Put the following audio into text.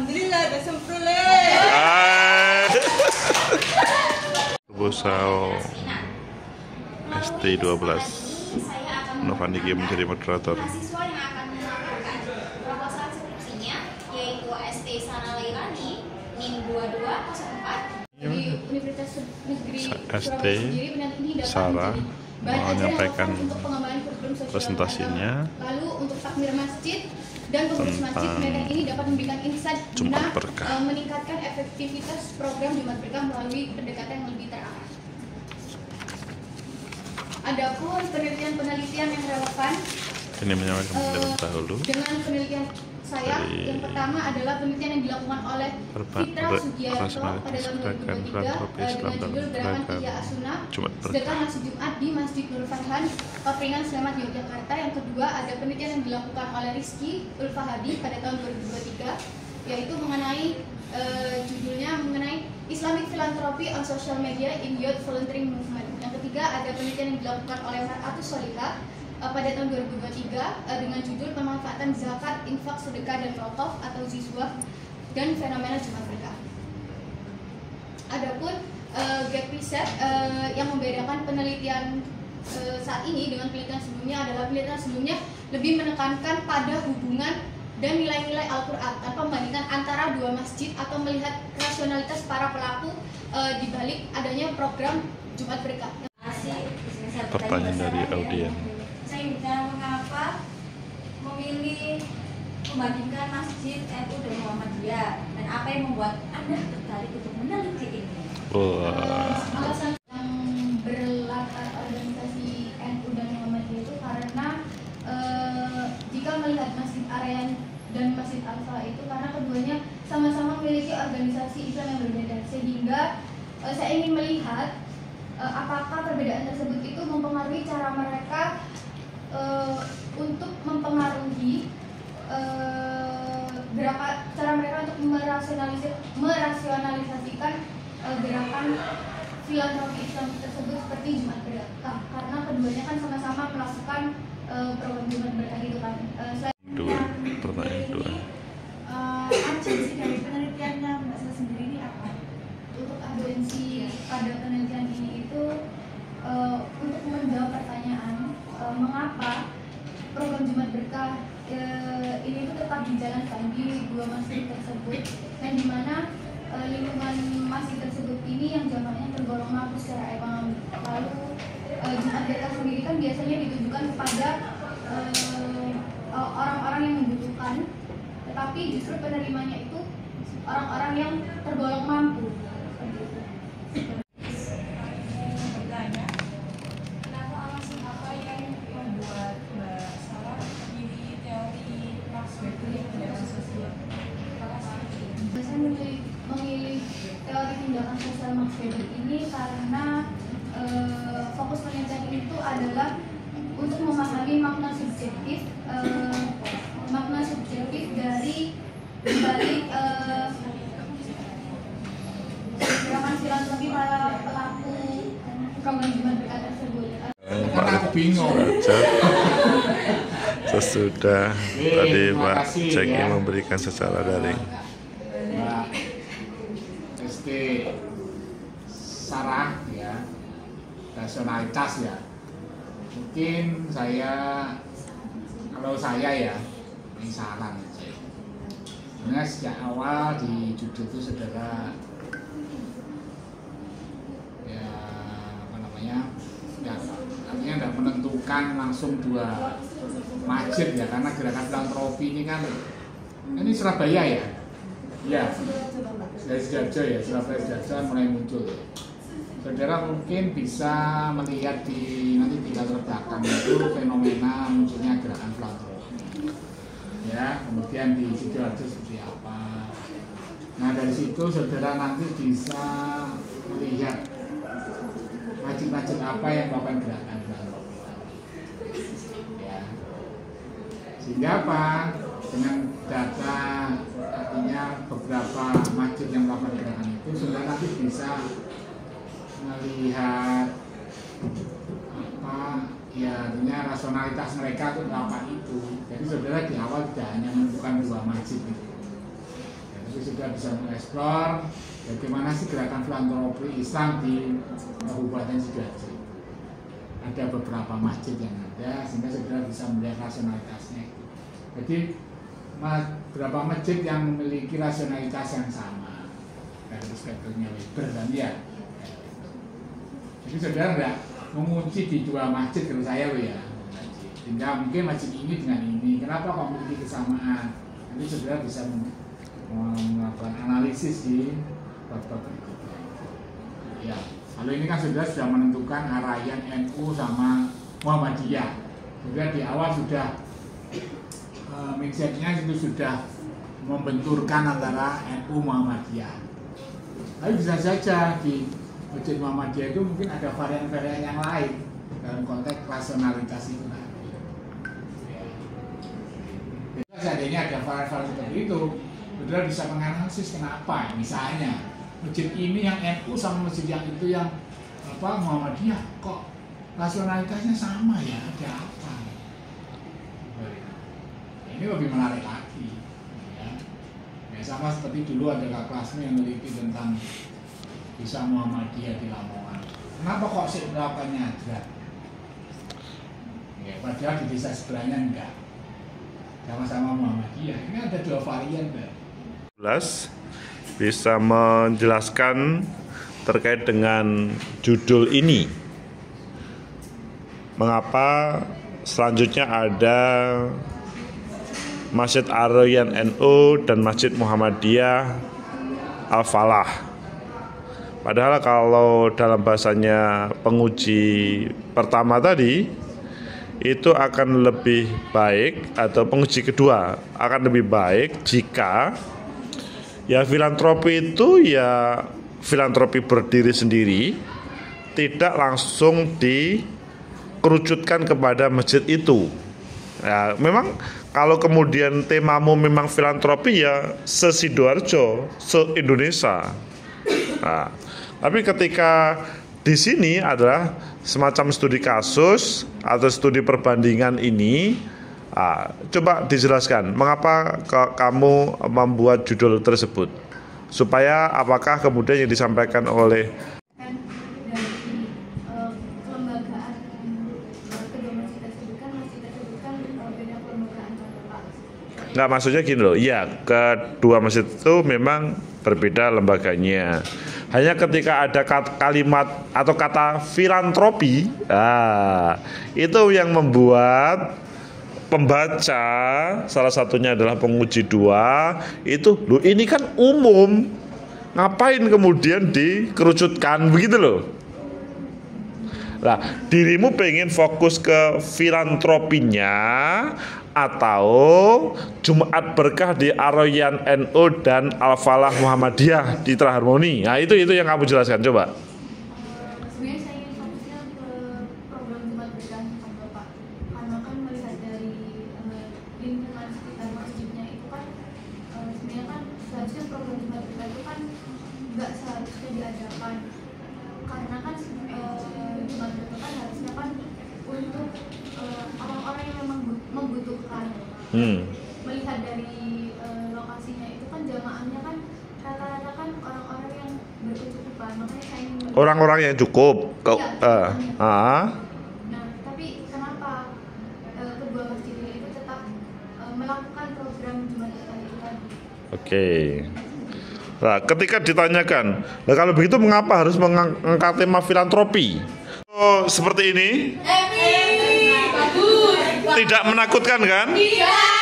Alhamdulillah, udah sempurna. Bosau ST12 Novaniki menjadi moderator. Mahasiswa yang akan melaporkan proposal skripsinya yaitu ST Sana Lailani NIM 2204 di Universitas Negeri ST Sarah menyampaikan presentasinya lalu untuk takmir masjid dan pengurus masjid medan ini dapat memberikan insight Jumat Berkah, meningkatkan efektivitas program Jumat Berkah melalui pendekatan yang lebih terarah. Adapun penelitian yang relevan ini menyampaikan pendapat dahulu dengan penelitian saya yang pertama adalah penelitian yang dilakukan oleh Fitra Sugiarto pada tahun 2023 dengan judul Gerakan Ihya As-Sunnah sedekah nasi Jumat di Masjid Nur Farhan Papringan Sleman Yogyakarta. Yang kedua ada penelitian yang dilakukan oleh Rizky Ulfahadi pada tahun 2023 yaitu mengenai judulnya mengenai Islamic Philanthropy on Social Media in Youth Volunteering Movement. Yang ketiga ada penelitian yang dilakukan oleh Mar'atus Solihah pada tahun 2023 dengan judul pemanfaatan zakat, infak, sedekah dan wakaf atau ziswah dan fenomena Jumat Berkah. Adapun gap riset yang membedakan penelitian saat ini dengan penelitian sebelumnya adalah penelitian sebelumnya lebih menekankan pada hubungan dan nilai-nilai Al-Quran tanpa membandingkan antara dua masjid atau melihat rasionalitas para pelaku di balik adanya program Jumat Berkah. pertanyaan dari audien. Saya bicara mengapa memilih membandingkan masjid NU dan Muhammadiyah dan apa yang membuat Anda tertarik untuk meneliti ini? Alasan yang berlatar organisasi NU dan Muhammadiyah itu karena jika melihat Masjid Aryan dan Masjid Al-Falah itu karena keduanya sama-sama memiliki organisasi Islam yang berbeda sehingga saya ingin melihat apakah perbedaan tersebut itu mempengaruhi cara mereka untuk mempengaruhi cara mereka untuk merasionalisasikan gerakan filantropi Islam tersebut seperti Jumat Berkah karena keduanya kan sama-sama melakukan program Jumat Berkah itu kan. Pertanyaan kedua. Urgensi dari penelitiannya Mbak Sela sendiri ini apa? Untuk urgensi pada penelitian ini itu untuk menjawab pertanyaan mengapa program Jumat Berkah ini itu tetap dijalankan di dua masjid tersebut dan di mana lingkungan masjid tersebut ini yang jamaknya tergolong mampu secara ekonomi. Lalu Jumat Berkah sendiri kan biasanya ditujukan kepada orang-orang yang membutuhkan, tetapi justru penerimanya itu orang-orang yang tergolong mampu. Bertanya, kenapa alasan apa yang membuat Mbak Sarah memilih teori Max Weber yang tindakan sosial? Saya memilih teori tindakan sosial Max Weber ini karena fokus penelitian itu adalah untuk memahami makna subjektif dari balik gerakan filantropi para pelaku program Jumat Berkah tersebut. Aku bingung. Sesudah tadi Pak Ceki memberikan secara daring. Mbak ST Sarah ya, rasionalitas ya. Mungkin kalau saya ya, ini salah aja. Sebenarnya sejak awal di judul itu saudara ya artinya tidak menentukan langsung dua masjid ya, karena gerakan filantropi ini kan ini Surabaya ya, ya dari Sidoarjo ya, Surabaya Sidoarjo mulai muncul. Saudara mungkin bisa melihat nanti di latar belakang itu fenomena munculnya gerakan filantropi ya, kemudian di Sidoarjo seperti apa. Nah dari situ saudara nanti bisa melihat masjid-masjid apa yang melakukan gerakan filantropi ya. Sehingga apa? Dengan data artinya beberapa masjid yang melakukan gerakan itu saudara nanti bisa melihat apa ya, artinya rasionalitas mereka itu apa itu. Jadi saudara di awal tidak hanya menentukan dua masjid itu ya, Jadi sudah bisa mengeksplor bagaimana sih gerakan filantropi Islam di Kabupaten Sidoarjo. Ada beberapa masjid yang ada sehingga segera bisa melihat rasionalitasnya. Jadi beberapa masjid yang memiliki rasionalitas yang sama dari spektrumnya Weber dan ya. Jadi saudara enggak mengunci di dua masjid kalau saya loh ya. Tinggal mungkin masjid ini dengan ini, kenapa kok memiliki kesamaan? Nanti saudara bisa melakukan analisis di bab-bab berikutnya. Ya, kalau ini kan saudara sudah menentukan arahan NU sama Muhammadiyah. Sudah di awal sudah mindsetnya itu sudah membenturkan antara NU Muhammadiyah. Tapi bisa saja di Masjid Muhammadiyah itu mungkin ada varian-varian yang lain dalam konteks rasionalitas itu nanti. Jadi seandainya ada varian-varian seperti itu, saudara bisa menganalisis kenapa. Misalnya masjid ini yang NU sama masjid yang itu yang Muhammadiyah kok rasionalitasnya sama ya, ada apa? Ini lebih menarik lagi. Ya, sama seperti dulu ada kelasnya yang meneliti tentang bisa Muhammadiyah di Lamongan. Kenapa kok sih melakukannya ada? Ya, padahal di desa sebelahnya enggak. Sama-sama Muhammadiyah. Ini ada dua varian, Mbak. Bisa menjelaskan terkait dengan judul ini. Mengapa selanjutnya ada Masjid Ar-Rayyan NU dan Masjid Muhammadiyah Al-Falah. Padahal kalau dalam bahasanya penguji pertama tadi itu akan lebih baik, atau penguji kedua akan lebih baik jika ya filantropi itu ya filantropi berdiri sendiri, tidak langsung dikerucutkan kepada masjid itu. Ya, memang kalau kemudian temamu memang filantropi ya se-Sidoarjo, se-Indonesia. Nah, tapi ketika di sini adalah semacam studi kasus atau studi perbandingan ini, coba dijelaskan mengapa kamu membuat judul tersebut, supaya apakah kemudian yang disampaikan oleh kelembagaan kedua masjid tersebut kan beda kelembagaan Pak. Nggak, maksudnya gini loh, iya, kedua masjid itu memang berbeda lembaganya. Hanya ketika ada kalimat atau kata filantropi, itu yang membuat pembaca, salah satunya adalah penguji 2, itu loh ini kan umum, ngapain kemudian dikerucutkan begitu loh. Nah, dirimu pengen fokus ke filantropinya atau Jumat Berkah di Ar-Rayyan NU dan Al-Falah Muhammadiyah di Harmoni. Nah, itu yang kamu jelaskan, coba. Sebenarnya saya ingin fokusnya ke program Jumat Berkah Bapak, karena kan melihat dari lingkungan sekitar masjidnya itu kan sebenarnya kan seharusnya program Jumat Berkah itu kan nggak seharusnya diadakan, karena kan Jumat Berkah kan harusnya kan untuk orang-orang yang memang membutuhkan. Melihat dari lokasinya itu kan jamaahnya kan rata-rata kan orang-orang yang berkecukupan, makanya saya ingin Orang-orang yang cukup. Nah, tapi kenapa kedua masjid ini itu tetap melakukan program Jumat Berkah itu tadi? Oke. Nah, ketika ditanyakan, nah kalau begitu mengapa harus mengangkat tema filantropi? Oh, seperti ini? Bagus. Tidak menakutkan kan? Tidak.